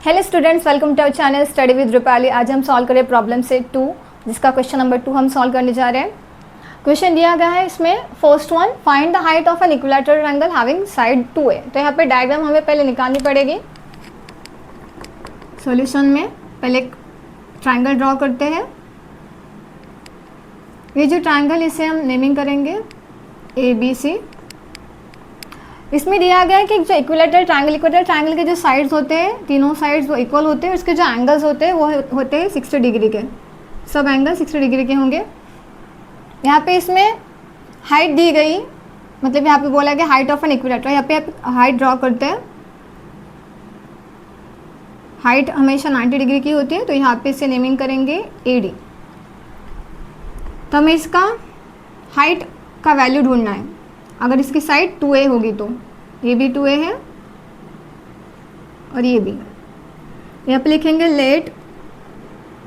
Hello students, welcome to our channel study with Rupali. आज हम solve करें प्रॉब्लम सेट 2, जिसका क्वेश्चन नंबर 2 हम सॉल्व करने जा रहे हैं। क्वेश्चन दिया गया है इसमें first one, find the height of an equilateral triangle having side 2a। तो यहाँ पे डायग्राम हमें पहले निकालनी पड़ेगी। सॉल्यूशन में पहले एक ट्रायंगल ड्रॉ करते हैं। ये जो ट्रायंगल, इसे हम नेमिंग करेंगे ABC। इसमें दिया गया है कि जो इक्विलैटरल ट्रायंगल के जो साइड्स होते हैं, तीनों साइड्स वो इक्वल होते हैं। उसके जो एंगल्स होते हैं वो होते हैं 60 डिग्री के। सब एंगल 60 डिग्री के होंगे। यहाँ पे इसमें हाइट दी गई, मतलब यहाँ पे बोला गया हाइट ऑफ एन इक्विलैटर। यहाँ पे आप हाइट ड्रॉ करते हैं। हाइट हमेशा 90 डिग्री की होती है, तो यहाँ पे इसे नेमिंग करेंगे AD। तो हमें इसका हाइट का वैल्यू ढूंढना है। अगर इसकी साइड 2a होगी तो ये भी 2a है और ये भी। यहाँ पे लिखेंगे let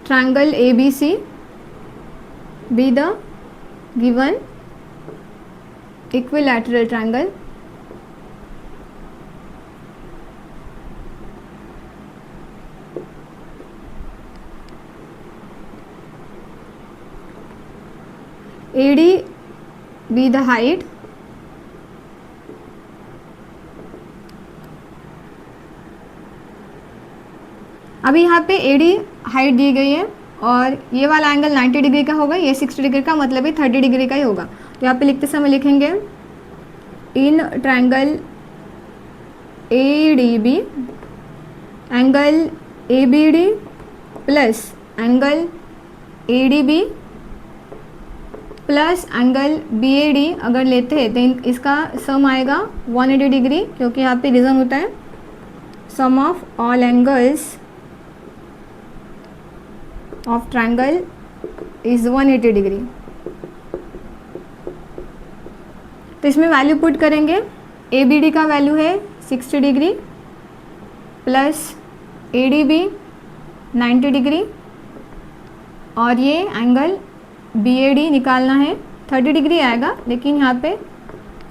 triangle ABC be the given equilateral triangle AD be the height अभी यहाँ पे AD हाइट दी गई है और ये वाला एंगल 90 डिग्री का होगा, ये 60 डिग्री का, मतलब ये 30 डिग्री का ही होगा। तो यहाँ पे लिखते समय लिखेंगे in triangle ADB angle ABD plus angle ADB plus angle BAD अगर लेते हैं तो इसका सम आएगा 180 डिग्री, क्योंकि यहाँ पे रीज़न होता है sum of all angles of triangle is 180 degree. तो इसमें वैल्यू पुट करेंगे। ABD का वैल्यू है 60 डिग्री प्लस ADB 90 डिग्री और ये एंगल BAD निकालना है 30 डिग्री आएगा, लेकिन यहाँ पे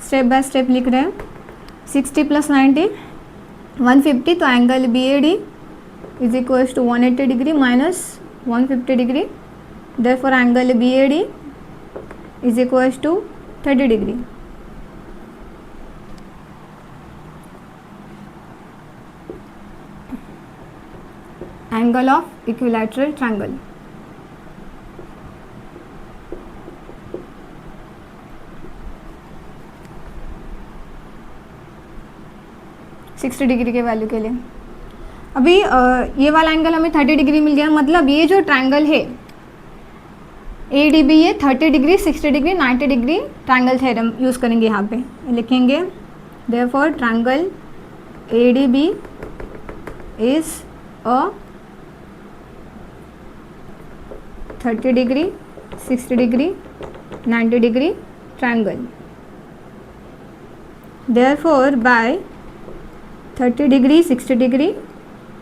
स्टेप बाय स्टेप लिख रहे हैं। 60 प्लस 90 150, तो angle BAD is equal to 180 degree minus 150 degree. Therefore angle BAD is equal to 30 degree. Angle of equilateral triangle. Sixty degree के वैल्यू के लिए अभी ये वाला एंगल हमें 30 डिग्री मिल गया। मतलब ये जो ट्रायंगल है ADB, ये 30 degree, 60 degree, 90 degree triangle theorem use करेंगे। यहाँ पे लिखेंगे therefore triangle ADB is a 30 degree, 60 degree, 90 degree triangle. Therefore by 30 degree, 60 degree,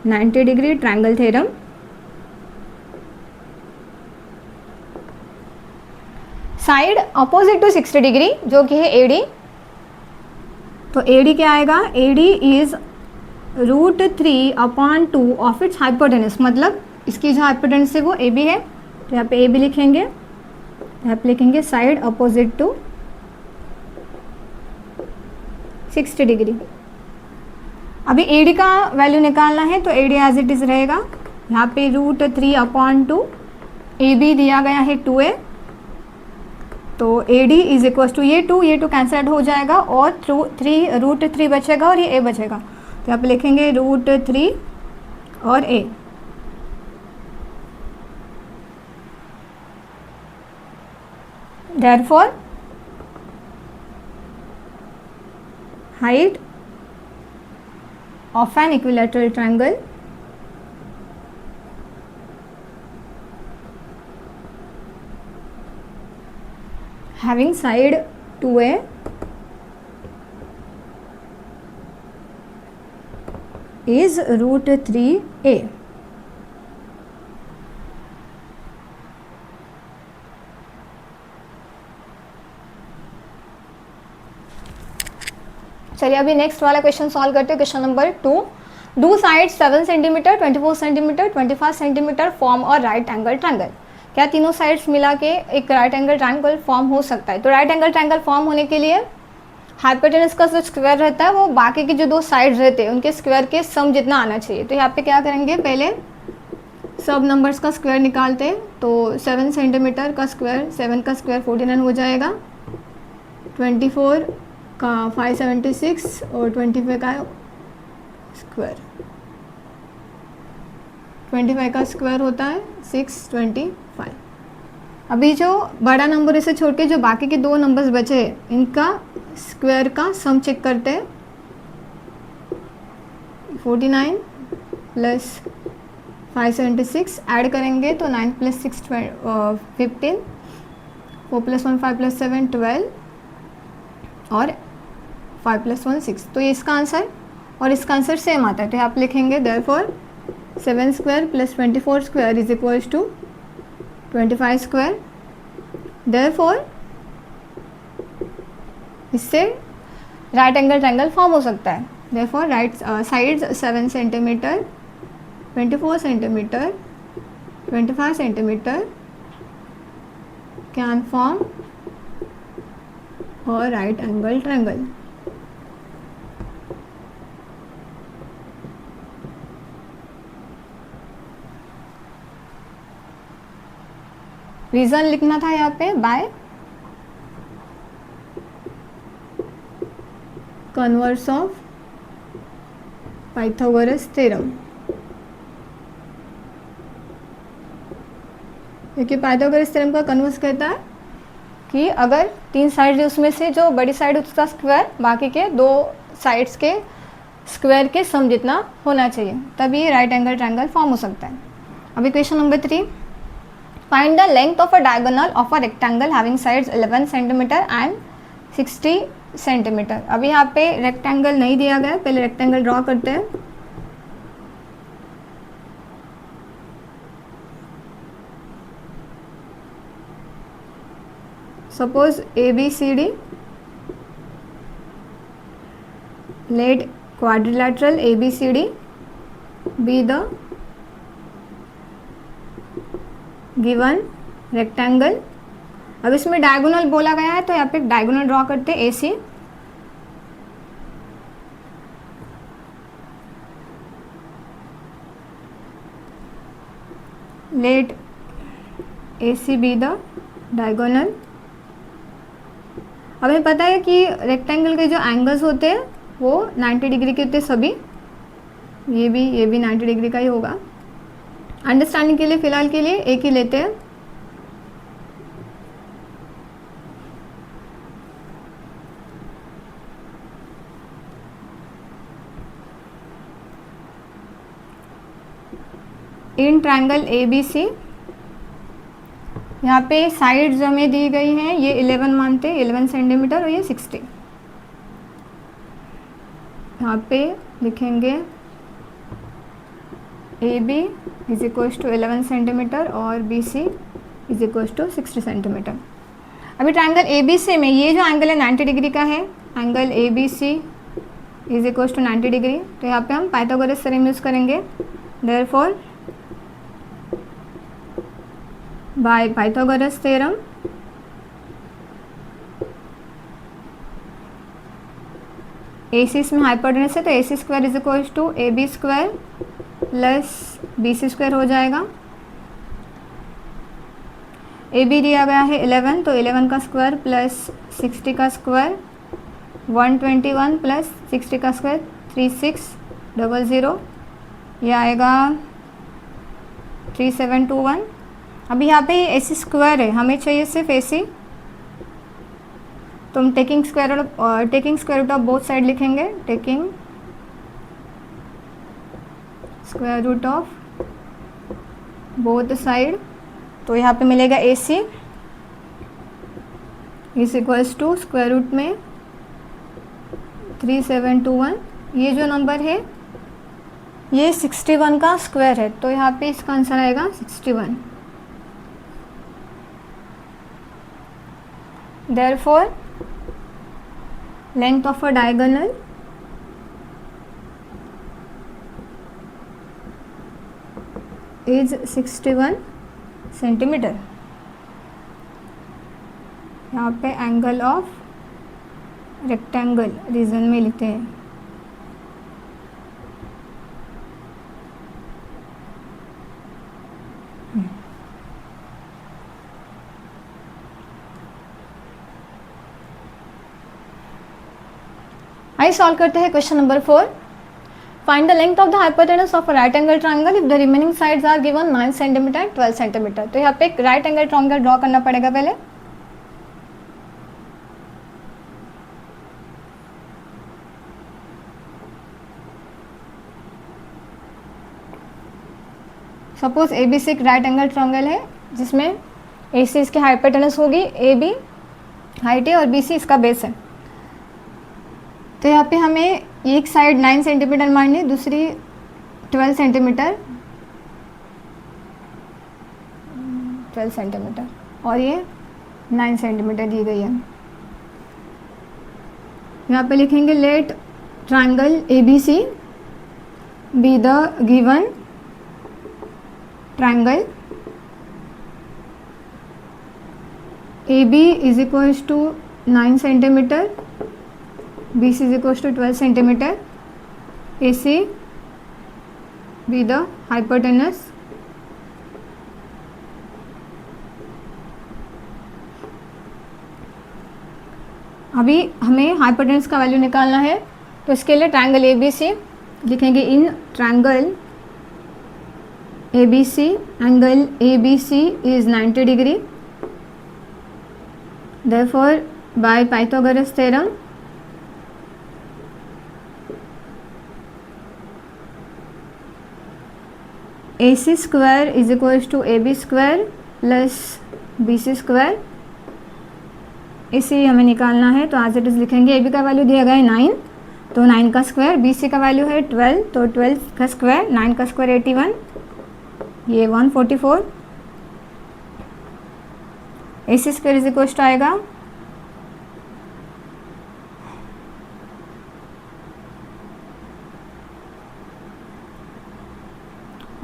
90 degree triangle theorem side opposite to 60 degree जो कि है AD। तो AD क्या आएगा? AD is √3/2 of its hypotenuse. मतलब इसकी जो हाइपोटेनस है वो AB है, तो यहाँ पे AB लिखेंगे। यहाँ पे लिखेंगे साइड अपोजिट टू 60 डिग्री। अभी AD का वैल्यू निकालना है, तो AD एज इट इज़ रहेगा। यहाँ पे √3/2 AB दिया गया है 2a, तो AD इज इक्वल टू ये 2 कैंसिल आउट हो जाएगा और √3 बचेगा और ये A बचेगा। तो यहाँ पे लिखेंगे √3 और A। Therefore height of an equilateral triangle having side 2a is √3a। चलिए अभी नेक्स्ट वाला क्वेश्चन सॉल्व करते हैं। Question number 2, do side 7 centimetre, 24 centimetre, 25 centimetre form और राइट एंगल ट्रायंगल। क्या तीनों साइड्स मिला के एक राइट एंगल ट्रायंगल फॉर्म हो सकता है? तो राइट एंगल ट्रायंगल फॉर्म होने के लिए हाइपोटेनस का जो स्क्वायर रहता है वो बाकी के जो दो साइड्स रहते हैं उनके स्क्वायर के सम जितना आना चाहिए। तो यहाँ पे क्या करेंगे, पहले सब नंबर्स का स्क्वायर निकालते हैं। तो 7 सेंटीमीटर का स्क्वायर, 7 का स्क्वायर 49 हो जाएगा, 24 का 576 और 25 का स्क्वायर, 25 का स्क्वायर होता है 625। अभी जो बड़ा नंबर इसे छोड़ के जो बाकी के दो नंबर्स बचे हैं इनका स्क्वायर का सम चेक करते हैं। 49 प्लस 576 ऐड करेंगे तो 9 प्लस 6 15, 4 प्लस 1 5 प्लस 7 12 और 5 प्लस 1 6। तो ये इसका आंसर और इसका आंसर सेम आता है। तो आप लिखेंगे therefore 7 square plus 24 square is equals to 25 square. Therefore इससे राइट एंगल ट्रायंगल फॉर्म हो सकता है। Therefore right sides 7 centimetre, 24 centimetre, 25 centimetre can form और राइट एंगल ट्रायंगल। रीजन लिखना था यहाँ पे by converse of Pythagoras theorem. देखिए पाइथागोरस थ्योरम का कन्वर्स कहता है कि अगर तीन साइड उसमें से जो बड़ी साइड उसका स्क्वायर बाकी के दो साइड्स के स्क्वायर के सम जितना होना चाहिए तभी राइट एंगल ट्रायंगल फॉर्म हो सकता है। अभी question number 3, find the length of a diagonal of a rectangle having sides 11 centimetre and 60 centimetre. अभी यहाँ पे रेक्टेंगल नहीं दिया गया, पहले रेक्टेंगल ड्रॉ करते हैं। Suppose ABCD, let quadrilateral ABCD be the given rectangle. अब इसमें डायगोनल बोला गया है तो यहाँ पे डायगोनल ड्रॉ करते हैं AC। Let AC be the diagonal. हमें पता है कि रेक्टेंगल के जो एंगल्स होते हैं वो 90 डिग्री के होते हैं सभी, ये भी 90 डिग्री का ही होगा। अंडरस्टैंडिंग के लिए फिलहाल के लिए एक ही लेते हैं। इन ट्रायंगल ABC यहाँ पे साइड्स हमें दी गई हैं, ये 11 मानते हैं, 11 सेंटीमीटर और ये 60। यहाँ पे लिखेंगे AB is equals to 11 centimetre और BC is equals to 60 centimetre. अभी ट्रायंगल ABC में ये जो एंगल है 90 डिग्री का है, angle ABC is equals to 90 degree. तो यहाँ पे हम पाइथागोरस थ्योरम यूज़ करेंगे। Therefore by Pythagoras theorem AC इसमें हाइपोटेनस है तो AC square is equals to AB square plus BC square हो जाएगा। AB दिया गया है 11 तो 11 का स्क्वायर प्लस 60 का स्क्वायर 121 प्लस 60 का स्क्वायर 3600, ये आएगा 3721। अभी यहाँ पे AC स्क्वायर है, हमें चाहिए सिर्फ AC, तो हम taking square root of both side लिखेंगे। Taking square root of both side, तो यहाँ पे मिलेगा AC is equals to square root में 3721। ये जो नंबर है ये 61 का स्क्वायर है, तो यहाँ पे इसका आंसर आएगा 61। Therefore length of a diagonal is 61 centimetre. यहाँ पे एंगल ऑफ रेक्टेंगल रीजन में लिखते हैं। आइए सॉल्व करते हैं question number 4। Find the length of the hypotenuse of a right angle triangle if the remaining sides are given 9 centimetre 12 centimetre. तो यहाँ पे एक राइट एंगल ट्रायंगल ड्रॉ करना पड़ेगा पहले। सपोज ए बी सी एक राइट एंगल ट्रायंगल है जिसमें ए सी इसकी हाइपोटेनस होगी, ए बी हाइट है और बी सी इसका बेस है। तो यहाँ पे हमें एक साइड 9 सेंटीमीटर माननी है, दूसरी 12 सेंटीमीटर और ये 9 सेंटीमीटर दी गई है। यहाँ पे लिखेंगे let triangle A B C be the given triangle A B is equals to 9 centimetre, B C is equals to 12 centimetre, A C be the hypotenuse अभी हमें हाइपोटेनस का वैल्यू निकालना है। तो इसके लिए ट्रायंगल ए बी सी लिखेंगे। In triangle A B C angle A B C is 90 degree. Therefore by Pythagoras theorem A C square is equals to A B square plus B C square. A C हमें निकालना है तो as it is लिखेंगे। A B का value दिया गया है 9, तो 9 का स्क्वायर, बी सी का वैल्यू है 12, तो 12 का स्क्वायर, 9 का स्क्वायर 81, ये 144। ए C square is equal to आएगा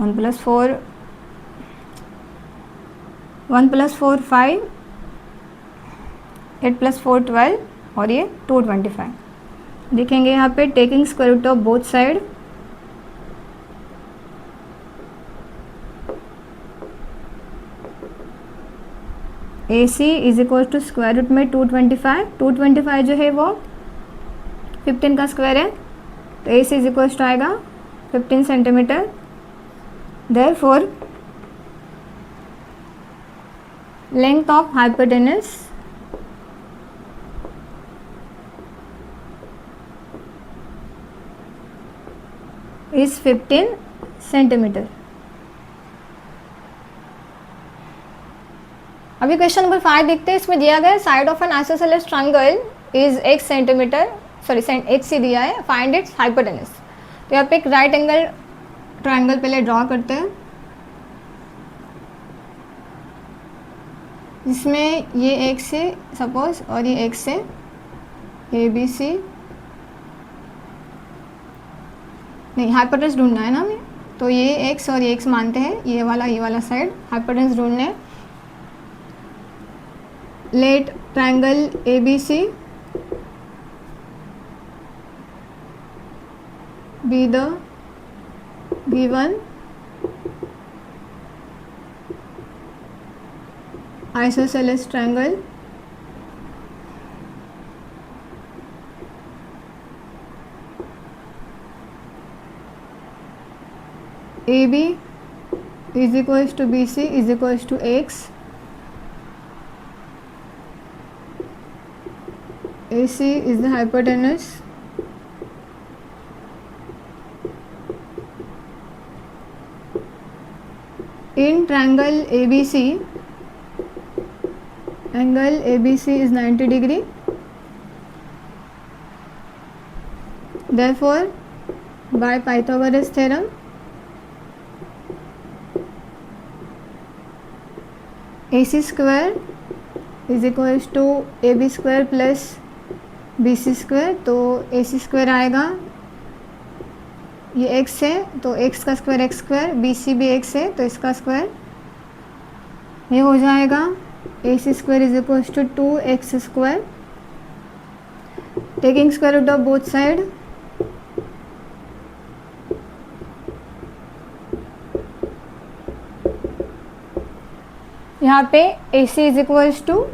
1 + 4 5, 8 + 4 12 और ये 225। देखेंगे यहाँ पे taking square root of both side, A C is equal to square root में 225 जो है वो 15 का स्क्वायर है, तो A C is equal to आएगा 15 centimetre. Therefore length of hypotenuse is 15 centimetre. अभी क्वेश्चन नंबर 5 देखते हैं। इसमें दिया गया है side of N isosceles triangle is x centimetre, sorry x सी दिया है, फाइंड इट्स हाइपोटेनस। तो यहाँ पे एक राइट एंगल ट्रायंगल पहले ड्रॉ करते हैं जिसमें ये x से सपोज और ये x से ए बी सी, नहीं हाइपोटेनस ढूंढना है ना हमें, तो ये x और ये x मानते हैं, ये वाला साइड हाइपोटेनस ढूंढने हैं। Let triangle A B C be the given isosceles triangle A B is equals to B C is equals to x, AC is the hypotenuse, in triangle ABC angle ABC is 90 degree. Therefore by Pythagoras theorem AC square is equals to AB square plus B C square, तो A C square आएगा ये x है तो x का square X square, B C भी x है तो इसका स्क्वायर ये हो जाएगा A C square is equal to 2x square, taking square root of both side, यहाँ पे A C is equals to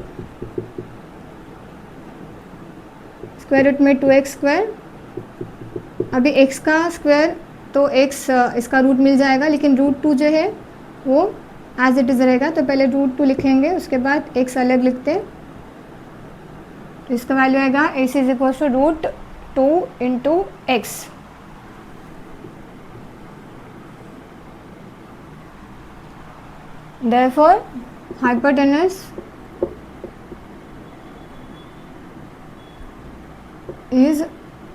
square root में 2x स्क्वायर। अभी x का स्क्वायर तो x इसका रूट मिल जाएगा, लेकिन रूट 2 जो है वो एज इट इज़ रहेगा, तो पहले रूट 2 लिखेंगे, उसके बाद x अलग लिखते हैं। तो इसका वैल्यू आएगा A C is equal to root 2 into X. Therefore, hypotenuse is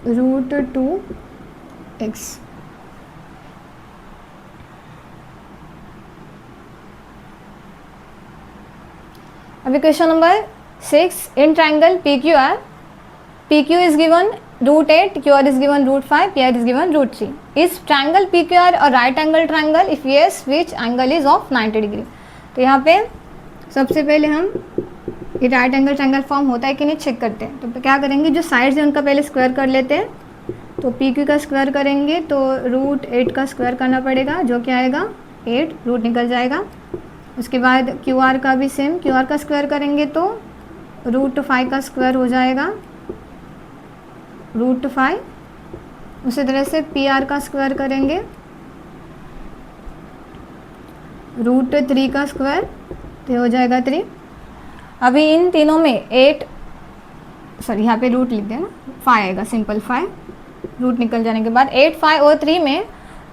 root 2x. अभी question number 6, in triangle PQR, PQ is given root 8, QR is given root 5, PR is given root 3. Is triangle PQR a right angle triangle? If yes, which angle is of 90 degree? तो यहाँ पे सबसे पहले हम ये right angle triangle form होता है कि नहीं चेक करते हैं। तो क्या करेंगे, जो साइड्स हैं उनका पहले स्क्वायर कर लेते हैं। तो पी क्यू का स्क्वायर करेंगे तो रूट 8 का स्क्वायर करना पड़ेगा, जो क्या आएगा 8, रूट निकल जाएगा। उसके बाद क्यू आर का भी सेम, क्यू आर का स्क्वायर करेंगे तो रूट 5 का स्क्वायर हो जाएगा, रूट 5। उसी तरह से पी आर का स्क्वायर करेंगे रूट 3 का स्क्वायर, तो हो जाएगा 3। अभी इन तीनों में 8, सॉरी यहाँ पे रूट लिख देना, 5 आएगा, सिंपल 5। रूट निकल जाने के बाद 8, 5 और 3 में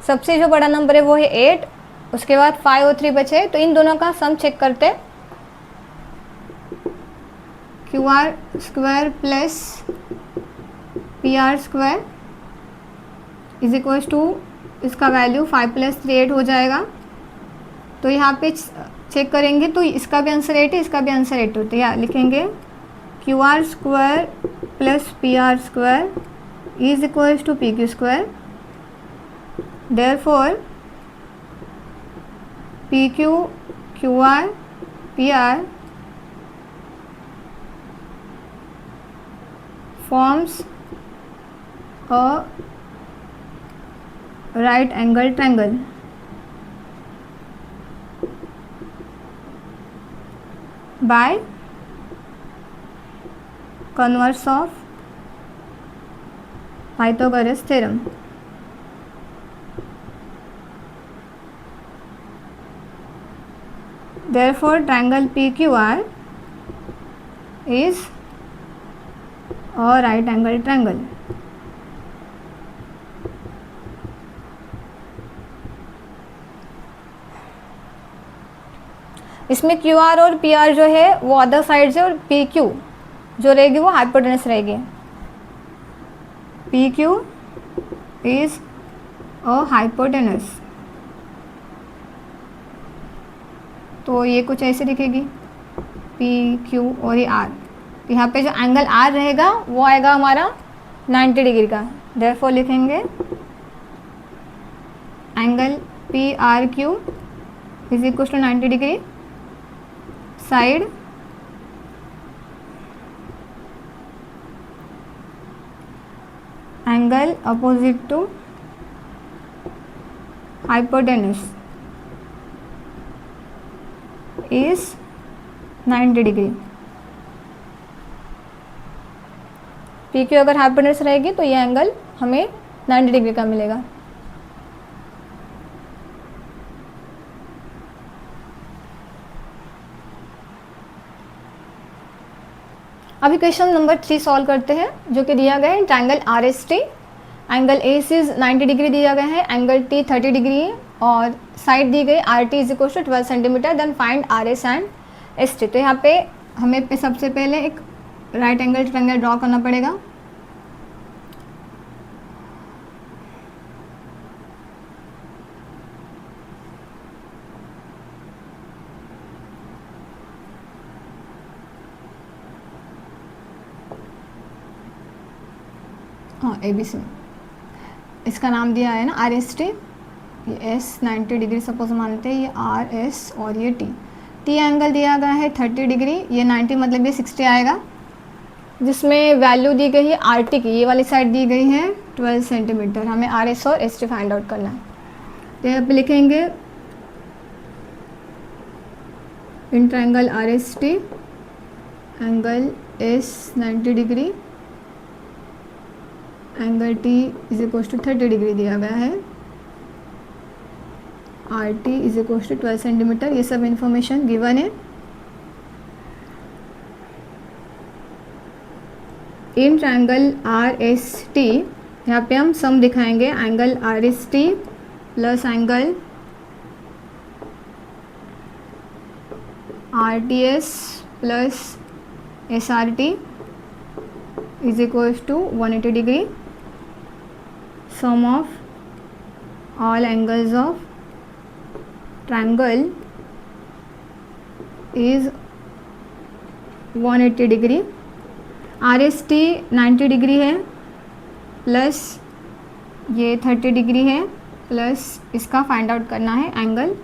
सबसे जो बड़ा नंबर है वो है 8, उसके बाद 5 और 3 बचे, तो इन दोनों का सम चेक करते। Q R square plus P R square is equal to इसका वैल्यू 5 + 3 8 हो जाएगा। तो यहाँ पे चेक करेंगे तो इसका भी आंसर 8 है, इसका भी आंसर 8 होता है। यहाँ लिखेंगे Q R square plus P R square is equal to P Q square. Therefore P Q, Q R, P R forms a right angle triangle by converse of Pythagoras theorem. Therefore, triangle PQR is और right angle triangle. इसमें Q R और P R जो है वो other side से, और P Q जो रहेगी वो हाइपोटेनस रहेगी। P Q is a hypotenuse, तो ये कुछ ऐसे दिखेगी पी क्यू और ये आर। तो यहाँ पे जो एंगल आर रहेगा वो आएगा हमारा 90 डिग्री का। देयरफॉर लिखेंगे angle P R Q is equal to 90 degree side angle opposite to hypotenuse is 90 degree. P Q अगर हाइपोटेनस रहेगी तो ये एंगल हमें 90 डिग्री का मिलेगा। अभी क्वेश्चन नंबर 3 सॉल्व करते हैं, जो कि दिया गया है triangle R S T. Angle A C 90 degree दिया गया है, एंगल टी 30 डिग्री है, और साइड दी गई R T is equal to 12 centimetre. Then find R S and S T. तो यहाँ पे हमें सबसे पहले एक राइट एंगल ट्रायंगल ड्रॉ करना पड़ेगा। हाँ, ABC में इसका नाम दिया है ना आर एस टी, ये एस 90 डिग्री सपोज मानते हैं, ये आर एस और ये टी। टी एंगल दिया गया है 30 डिग्री, ये 90 मतलब ये 60 आएगा, जिसमें वैल्यू दी गई है आर टी की, ये वाली साइड दी गई है 12 सेंटीमीटर। हमें आर एस और एस टी फाइंड आउट करना है। तो यहाँ पे लिखेंगे in triangle R S T angle S 90 degree, angle T is equal to 30 degree दिया गया है, R T is equal to 12 centimetre. ये सब इंफॉर्मेशन गिवन है। In triangle R S T, यहाँ पे हम सम दिखाएंगे, angle R S T plus angle R T S plus S R T is equal to 180 degree, sum of all angles of triangle is 180 degree. R S T 90 degree है plus ये 30 degree है, plus इसका find out करना है angle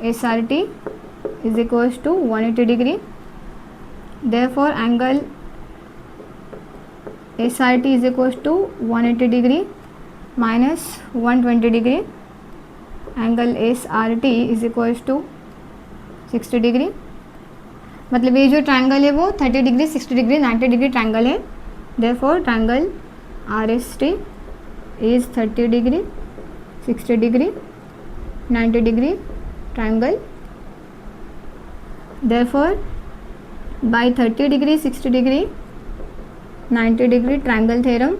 S R T is equal to 180 degree. Therefore angle S R T is equal to 180 degree minus 120 degree, angle S R T is equal to 60 degree. मतलब ये जो triangle है वो 30 degree, 60 degree, 90 degree triangle है। Therefore triangle R S T is 30 degree, 60 degree, 90 degree triangle. Therefore by 30 degree, 60 degree, 90 degree triangle theorem,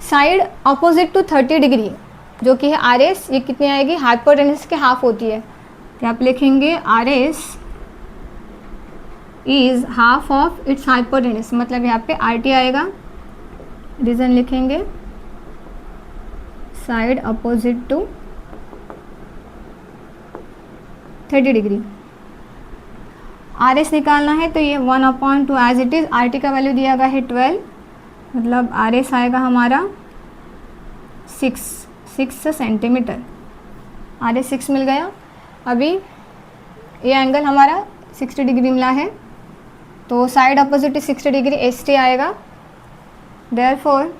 side opposite to 30 degree जो कि है R S, ये कितनी आएगी, हाइपोटेनस के हाफ होती है। तो आप लिखेंगे R S is half of its hypotenuse, मतलब यहाँ पे आर टी आएगा। रीज़न लिखेंगे side opposite to 30 degree. R S निकालना है तो ये 1/2 as it is, R T का वैल्यू दिया गया है 12, मतलब आर एस आएगा हमारा 6 सेंटीमीटर। आर एस 6 मिल गया। अभी ये एंगल हमारा 60 डिग्री मिला है, तो side opposite 60 degree S T आएगा। Therefore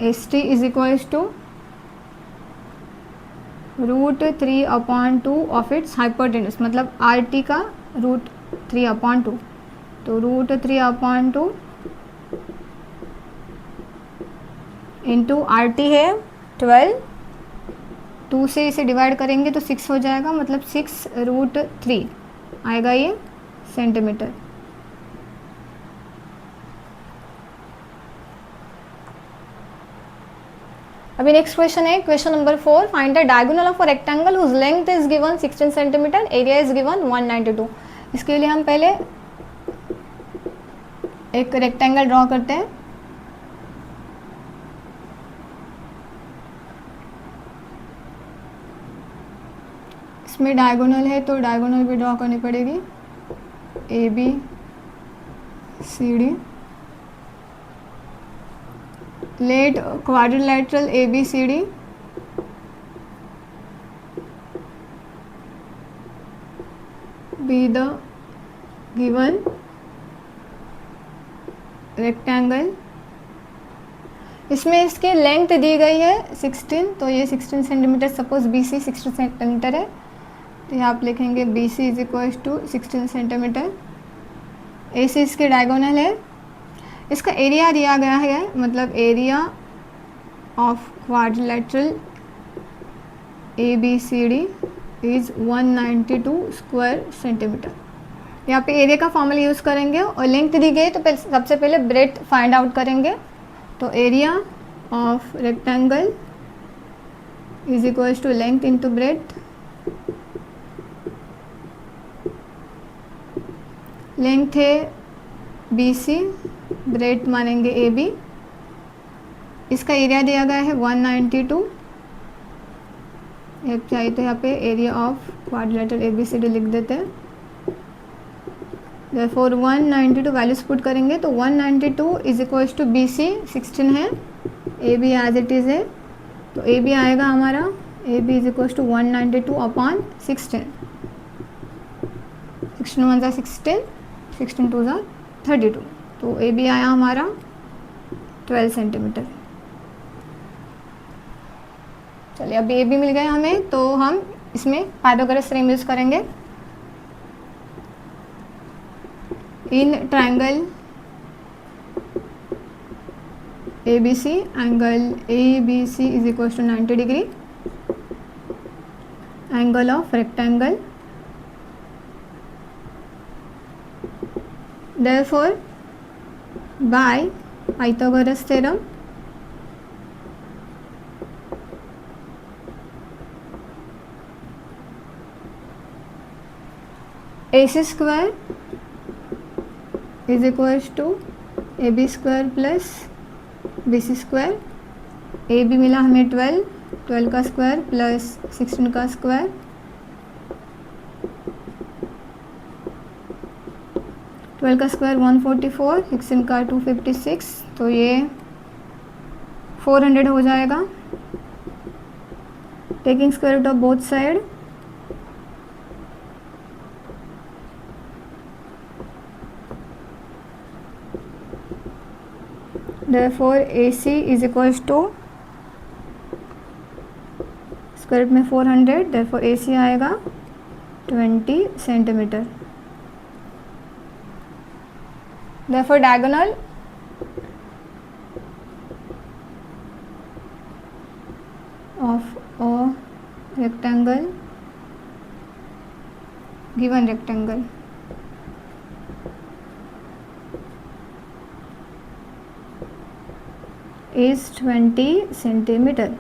S T is equal to √3/2 of its hypotenuse, मतलब आर टी का √3/2, तो √3/2 इंटू आर टी है 12, 2 से इसे डिवाइड करेंगे तो 6 हो जाएगा, मतलब 6√3 आएगा ये सेंटीमीटर। अभी नेक्स्ट क्वेश्चन है question number 4, find the diagonal of a rectangle whose length is given 16 centimetre, area is given 192। इसके लिए हम पहले एक रेक्टेंगल ड्रॉ करते हैं। इसमें डायगोनल है तो डायगोनल भी ड्रॉ करनी पड़ेगी, A B C D. Let quadrilateral A B C D be the given rectangle. इसमें इसकी लेंथ दी गई है 16, तो ये 16 centimetre, suppose B C 16 centimetre है, तो यहाँ आप लिखेंगे B C is equal to 16 centimetre. A C इसके डायगोनल है। इसका एरिया दिया गया है, मतलब area of quadrilateral A B C D is 192 square centimetre. यहाँ पे एरिया का फॉर्मूला यूज़ करेंगे और लेंथ दी गई तो सबसे पहले ब्रेथ फाइंड आउट करेंगे। तो area of rectangle is equal to length into breadth. Length है बी सी, ब्रेथ मानेंगे ए बी। इसका एरिया दिया गया है 192। चाहिए तो यहाँ पे area of quadrilateral A B C D लिख देते हैं। देयरफॉर 192 वैल्यूज पुट करेंगे तो 192 is equals to B C 16 है, A B as it is है, तो ए बी आएगा हमारा A B is equals to 192 upon 16, 16 1 ज़ा 16, 16 2 ज़ा 32, तो ए बी आया हमारा 12 सेंटीमीटर। चलिए अभी ए बी मिल गया हमें, तो हम इसमें पाइथागोरस थ्योरम यूज करेंगे। In triangle A B C, angle A B C is equal to 90 degree, angle of rectangle, therefore by Pythagoras theorem AC square is equals to AB square plus BC square, AB मिला हमें 12, 12 का square plus 16 का square, twelve का square 144, 16 का 256, तो ये 400 हो जाएगा। Taking square root of both side, therefore AC is equals to square root में 400, therefore AC आएगा 20 centimetre. Therefore diagonal of a rectangle, given rectangle is 20 centimetre.